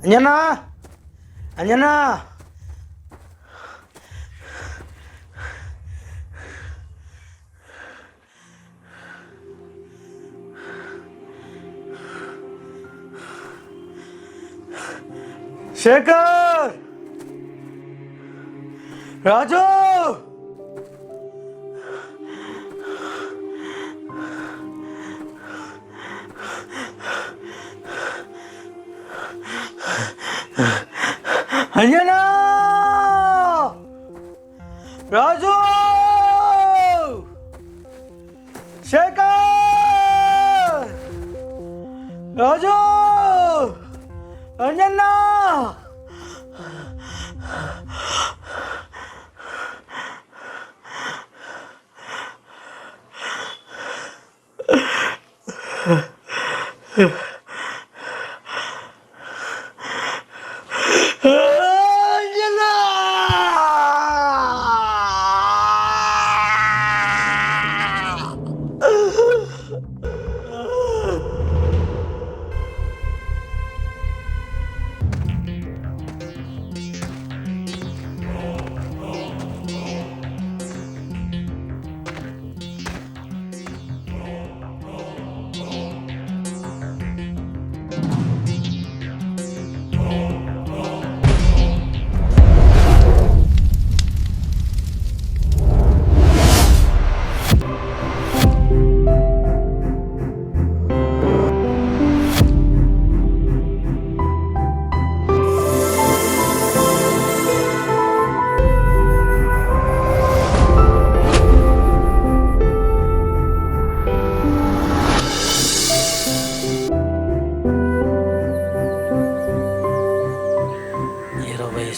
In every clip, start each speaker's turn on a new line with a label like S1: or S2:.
S1: అంజనా అంజనా శేఖర్ రాజు అంజనా రాజు శేఖర్ రాజు అంజనా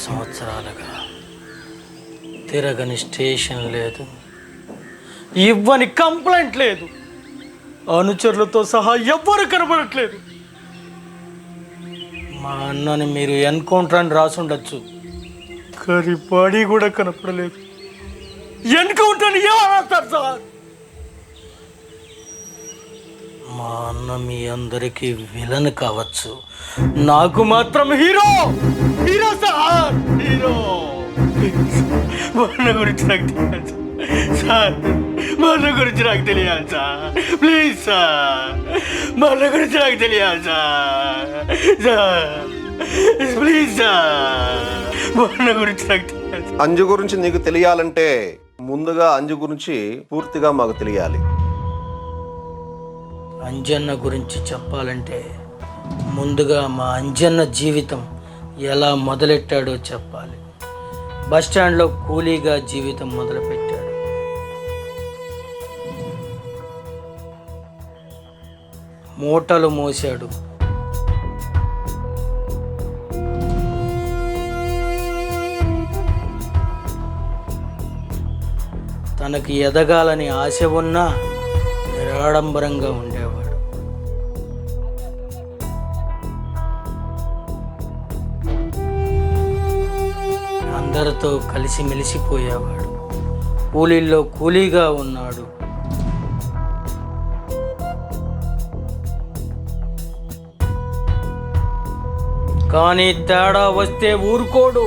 S1: సంవత్సరాలుగా తిరగని స్టేషన్ లేదు, ఇవ్వని కంప్లైంట్ లేదు, అనుచరులతో సహా ఎవ్వరు కనబడట్లేదు. మా అన్నని మీరు ఎన్కౌంటర్ అని రాసుండొచ్చు, కానీ బాడీ కూడా కనపడలేదు. ఎన్కౌంటర్ అని ఏమన్నారు సార్? మా అన్న మీ అందరికీ విలన్ కావచ్చు, నాకు మాత్రం హీరో. Hero sir, hero. మా అన్న గురించి నాకు తెలియాలి సార్, మా అన్న గురించి నాకు తెలియాలి సార్, ప్లీజ్ సార్, మా అన్న గురించి నాకు తెలియాలి సార్, సార్ ప్లీజ్ సార్, మా అన్న గురించి నాకు తెలియాలి.
S2: అంజు గురించి నీకు తెలియాలంటే ముందుగా అంజు గురించి పూర్తిగా మాకు తెలియాలి.
S1: అంజన్న గురించి చెప్పాలంటే ముందుగా మా అంజన్న జీవితం ఎలా మొదలెట్టాడో చెప్పాలి. బస్టాండ్లో కూలీగా జీవితం మొదలుపెట్టాడు. మూటలు మోసాడు, తనకి ఎదగాలని ఆశ ఉన్నా నిరాడంబరంగా ఉండేవాడు. అందరితో కలిసి మెలిసిపోయేవాడు. కూలీల్లో కూలీగా ఉన్నాడు. కానీ తేడా వస్తే ఊరుకోడు.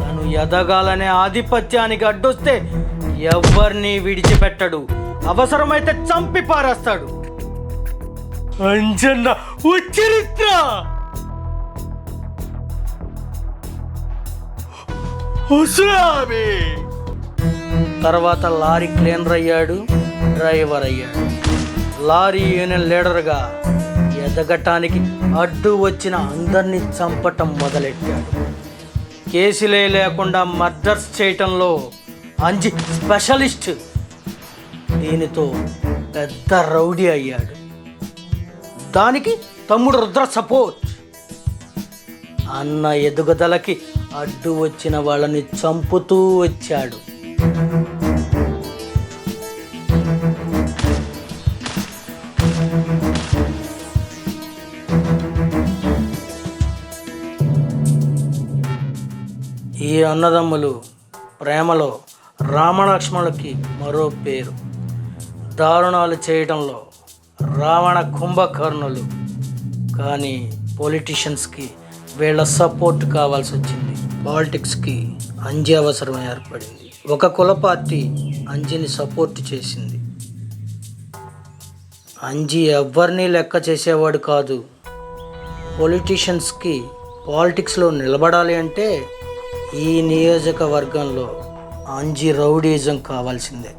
S1: తను ఎదగాలనే ఆధిపత్యానికి అడ్డొస్తే ఎవరిని విడిచిపెట్టడు, అవసరమైతే చంపి పారేస్తాడు. అంజన్న ఉచ్చరిత్ర. తర్వాత లారీ క్లీనర్ అయ్యాడు, డ్రైవర్ అయ్యాడు. లారీ యూనియన్ లీడర్గా ఎదగటానికి అడ్డు వచ్చిన అందరినీ చంపటం మొదలెట్టాడు. కేసులే లేకుండా మర్డర్స్ చేయటంలో అంజి స్పెషలిస్ట్. దీనితో పెద్ద రౌడీ అయ్యాడు. దానికి తమ్ముడు రుద్ర సపోర్ట్. అన్న ఎదుగుదలకి అడ్డు వచ్చిన వాళ్ళని చంపుతూ వచ్చాడు. ఈ అన్నదమ్ములు ప్రేమలో రామలక్ష్మణులకి మరో పేరు. దారుణాలు చేయడంలో రావణ కుంభకర్ణులు. కానీ పొలిటీషియన్స్కి వీళ్ళ సపోర్ట్ కావాల్సి వచ్చింది. పాలిటిక్స్కి అంజి అవసరం ఏర్పడింది. ఒక కుల పార్టీ అంజిని సపోర్ట్ చేసింది. అంజి ఎవరిని లెక్క చేసేవాడు కాదు. పొలిటీషియన్స్కి పాలిటిక్స్లో నిలబడాలి అంటే ఈ నియోజకవర్గంలో అంజి రౌడీజం కావాల్సిందే.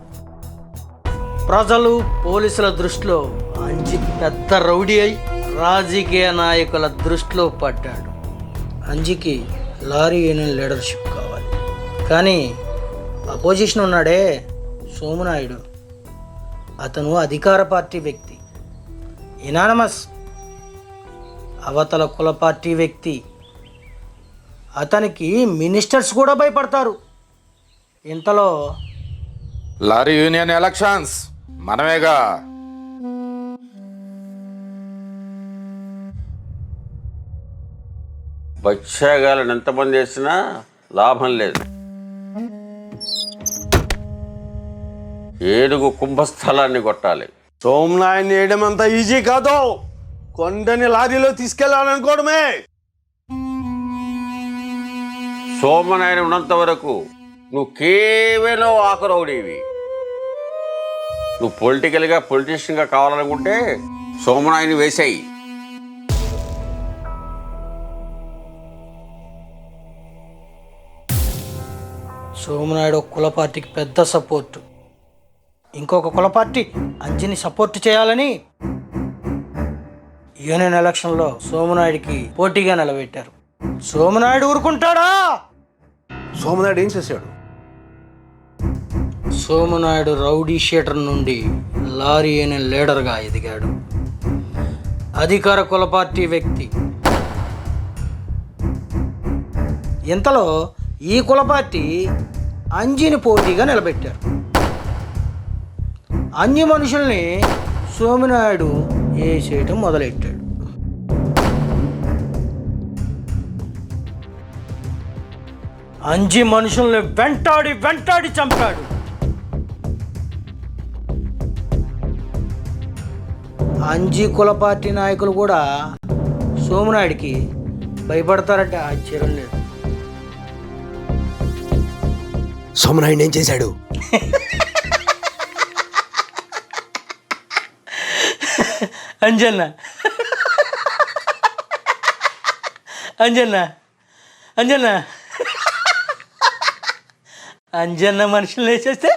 S1: ప్రజలు పోలీసుల దృష్టిలో అంజి పెద్ద రౌడీ అయి రాజకీయ నాయకుల దృష్టిలో పడ్డాడు. అంజికి లారీ యూనియన్ లీడర్షిప్ కావాలి. కానీ అపోజిషన్ ఉన్నాడే సోమునాయుడు, అతను అధికార పార్టీ వ్యక్తి, ఇనానమస్, అవతల కుల పార్టీ వ్యక్తి. అతనికి మినిస్టర్స్ కూడా భయపడతారు. ఇంతలో
S3: లారీ యూనియన్ ఎలక్షన్స్ మనమేగా.
S4: బచ్చాగాలను ఎంతమంది వేసినా లాభం లేదు. ఏడుగు కుంభస్థలాన్ని కొట్టాలి.
S5: సోమనాయన్ని వేయడం అంత ఈజీ కాదు. కొండని లారీలో తీసుకెళ్లాలనుకోవడమే.
S4: సోమనాయన ఉన్నంత వరకు నువ్వు కేవలం ఆకురౌడివి. నువ్వు పొలిటీషియన్గా కావాలనుకుంటే సోమనాయని వేసాయి.
S1: సోమునాయుడు ఒక కుల పార్టీకి పెద్ద సపోర్టు. ఇంకొక కుల పార్టీ అంజిని సపోర్ట్ చేయాలని యూనియన్ ఎలక్షన్లో సోమునాయుడికి పోటీగా నిలబెట్టారు. సోమునాయుడు ఊరుకుంటాడా?
S2: సోమనాయుడు ఏం చేశాడు?
S1: సోమునాయుడు రౌడీ షీటర్ నుండి లారీ యూనియన్ లీడర్గా ఎదిగాడు. అధికార కుల పార్టీ వ్యక్తి. ఇంతలో ఈ కుల పార్టీ అంజిని పోటీగా నిలబెట్టారు. అంజి మనుషుల్ని సోమునాయుడు వేసేయటం మొదలెట్టాడు. అంజి మనుషుల్ని వెంటాడి వెంటాడి చంపాడు. అంజి కుల పార్టీ నాయకులు కూడా సోమునాయుడికి భయపడతారంటే ఆశ్చర్యం లేదు.
S5: సోమనాయుడు ఏం చేశాడు?
S1: అంజన్న అంజన్న అంజన్న అంజన్న మనుషులు వేసేస్తే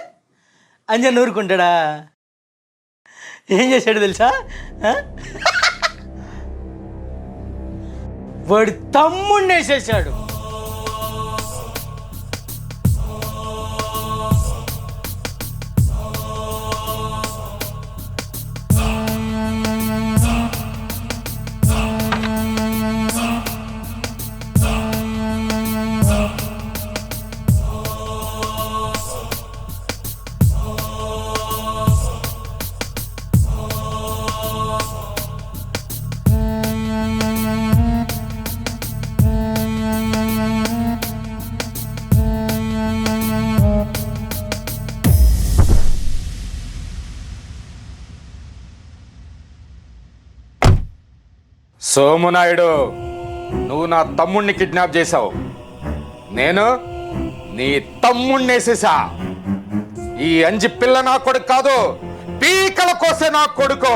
S1: అంజన్న ఊరుకుంటాడా? ఏం చేశాడు తెలుసా? వాడి తమ్ముడిని వేసేసాడు.
S3: సోమునాయుడు, నువ్వు నా తమ్ముణ్ణి కిడ్నాప్ చేశావు. నేను నీ తమ్ముణ్ణి వేసేసా. ఈ అంజి పిల్ల నా కొడుకు కాదు, పీకల కోసే నా కొడుకు.